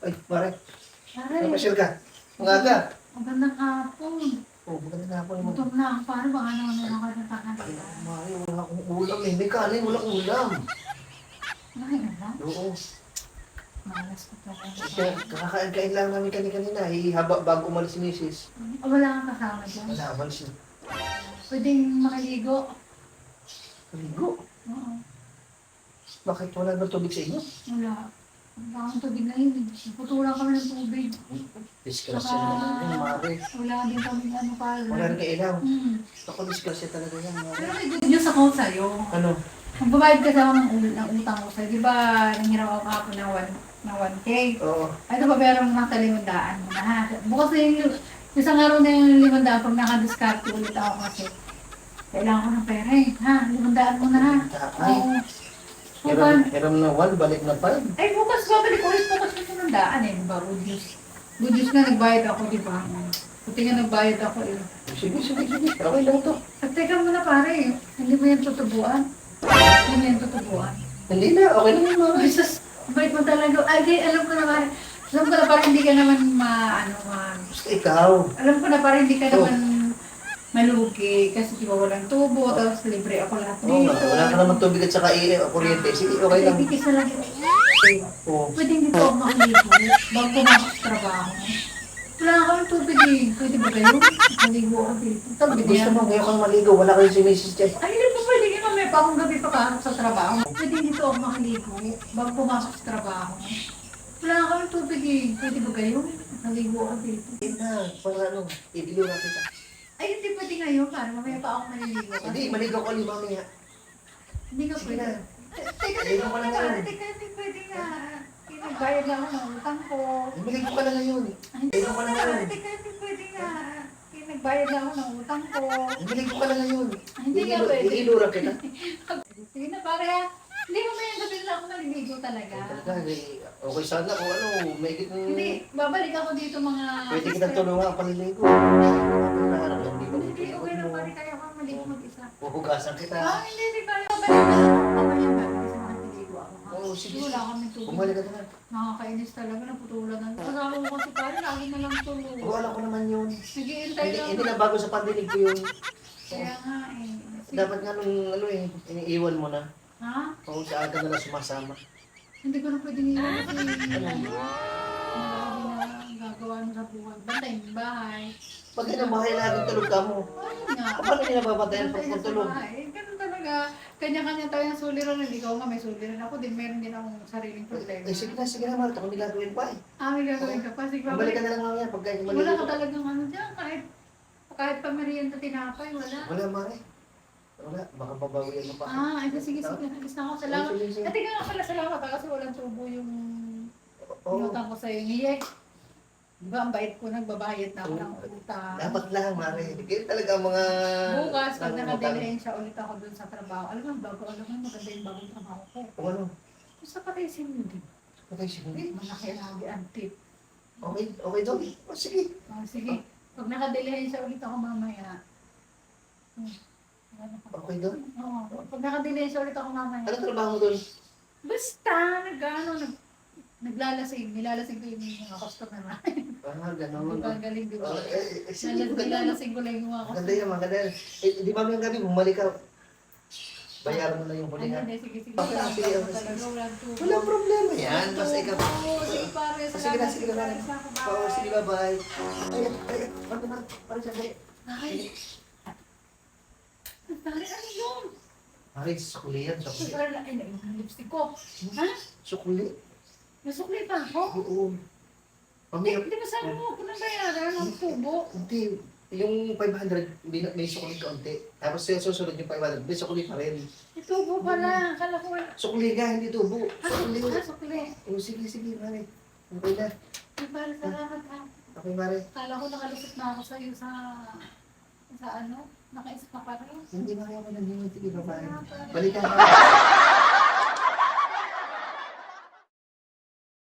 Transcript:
Ay, pare. Pare, Napasyal ka. Mga magandang hapon. Oh, maganda nga po naman. Gutom na ako. Paano baka naman meron ka ng Ay, takanila? Mari, wala akong ulam eh. May kanin, wala ulam. Bakit na lang? Oo. Malas ko talaga. Kasi kakakain-kain lang namin kanina. Haba bago umalis si Mrs. Wala kang kasama dyan. Wala, umalis na. Pwedeng makaligo. Maligo. Oo. Bakit wala ba tubig sa inyo? Wala. Wala akong tubig ngayon. Putulan kami ng tubig. Disgrasya na naman yun, Mari. Wala din kami pala. Wala rin kailang. Hmm. Ako, disgrasya talaga yan, Mari. Pero may good news ako sa'yo. Ano? Magbabayad ka sa ng utang ko sa'yo. Di ba nanghirap ako kahapon ng 1K? Oo. Ay, ito pa pero mga 500 mo na ha. Bukas na yung isang araw na yung 500 pag nakadiskarte ulit ako kasi. Kailangan ko ng pera eh. Ha? 500 mo na ha. Ay, Oo. Bukan. hiram na 1, balik na 5. Ay, bukas babalik ulit bukas yung 500 eh. Diba? Good news. Good news na nagbayad ako, di ba? Buti nga nagbayad ako eh. Sige. Okay lang to. At teka muna pare, hindi mo yan tutubuan. Hindi mo yan tutubuan. Hindi na, okay na yun, Mari. Ay, sus, bait mo talaga. Ay, di, alam ko na pare. Alam ko na pare, hindi ka naman Basta ikaw. alam ko na pare, hindi ka Oh. naman malugi. Kasi di ba walang tubo, tapos libre ako lahat Oo nga, dito. wala ka naman tubig at saka kuryente. Sige, okay lang. Ibigay sa lang. Oo. Pwede dito ako makaligo bago pumasok sa trabaho. Wala ka ng tubig eh. Pwede ba kayo? Maligo ako dito. Pag Pwede gusto yan. mo, ngayon kang maligo, wala kayo si Mrs. dyan. Ay, hindi po pwede nga. May pa akong gabi papasok sa trabaho. Pwede dito ako makaligo bago pumasok sa trabaho. Wala ka ng tubig eh. Pwede ba kayo? Maligo ako dito. Hindi na, para ano, ibilo natin ka. Ay, hindi pwede ngayon. Para mamaya pa ako maliligo. Hindi, maligo ko ulit mamaya. Hindi ka Sige pwede. na. Teka, Maligo ka na ngayon. Teka, hindi pwede nga. Pinagbayad na ako ng utang ko. Maligo ka na ngayon. Maligo ka na ngayon. Teka, hindi pwede nga. Pinagbayad na ako ng utang ko. Maligo ka na ngayon. Hindi nga pwede. Iilura kita. Sige na, pare ha. Hindi mo may gabi na ako maliligo talaga. Talaga, okay sana kung ano, may Hindi, babalik ako dito mga... pwede kitang tulungan ang paliligo. Hindi ko Hindi, okay lang pare. Kaya ako maligo mag-isa. Huhugasan kita. Hindi kaya. Babalik na. Mamaya ba? Kasi makaligo ako. Ha? Oo, sige. Wala kami tubig. Bumalik ka na. Nakakainis talaga. Naputulan ng... Kasama ko kasi pare, lagi na lang tulog. Oo, alam ko naman yun. Naghihintay lang. Hindi na bago sa pandinig ko yun. Kaya nga eh. Sige. Dapat nga nung ano eh, iniiwan mo na. Ha? Kung sa aga na lang sumasama. Hindi ko na pwedeng iwan kasi marami na gagawa mo sa buhay. Bantay yung bahay. Pag yun ang bahay laging tulog ka mo. Ayun nga. Paano nila babatayan Bantay pag na sa tulog? bahay. Ganun talaga. Kanya-kanya tayong suliran. Hindi ko nga may suliran. Ako din, meron din akong sariling problema. Sige na, Marta. Kung may gagawin pa eh. May gagawin ka pa. Sige, Balik ka na lang mamaya pag ganyan Wala maligo ka ka. talagang ano dyan. Kahit pa merienda tinapay, wala. Wala, Mare. Wala, baka babawian mo pa. Sige. Alis na ako. Salamat. Sige. At nga pala, salamat kasi walang tubo yung Oo. inutang ko sa'yo. Niye. Di ba, ang bait ko, nagbabayad na ako ng utang. Dapat lang, Mare. Kaya talaga ang mga... Bukas, pag ano, nakadelayin siya ulit ako dun sa trabaho. Alam mo, maganda yung bagong trabaho ko. O ano? Sa patay hindi. Patay siya. Hindi. Malaki lagi ang tip. Okay daw. O, sige. Sige, pag nakadelayin siya ulit ako mamaya. Okay daw. Oo, pag nakadelayin siya ulit ako mamaya. Ano trabaho mo doon? Basta, naglalasing. Nilalasing ko yung mga customer na. Ganun. Di ba, galing, di ba? Sige, maganda. Nilalasing ko lang yung mga Maganda yan, maganda yan. Di ba may gabi, bumalik ka. Bayaran mo na yung huli ha. Sige. Okay lang, sige. Talaga, walang tubo. Walang problema yan. Basta ikaw. Sige, pare. Sige na, Mare. Oo, sige, bye-bye. Ay, ano na? Parang siya, Ay, pare, ano yun? Mare, sukuli yan, sukuli. Super na, yung lipstick ko. Ha? Sukuli. Nasukli pa ako? Oo. Mamaya, Di ba sabi mo ako nang bayaran ng tubo? hindi. Yung 500, may sukuli kaunti. Tapos yung susunod yung 500, may sukuli pa rin. Tubo pala. Akala ko wala. Sukuli nga, hindi tubo. Sukuli. Sukli. Oh, sige, Mare. Okay na. Ay, pare, salamat ha. Okay, Mare. Akala ko nakalusot na ako sa'yo sa ano? Nakaisip na pa rin. Hindi na kayo mananimod. Sige, bye-bye. Balikan ka.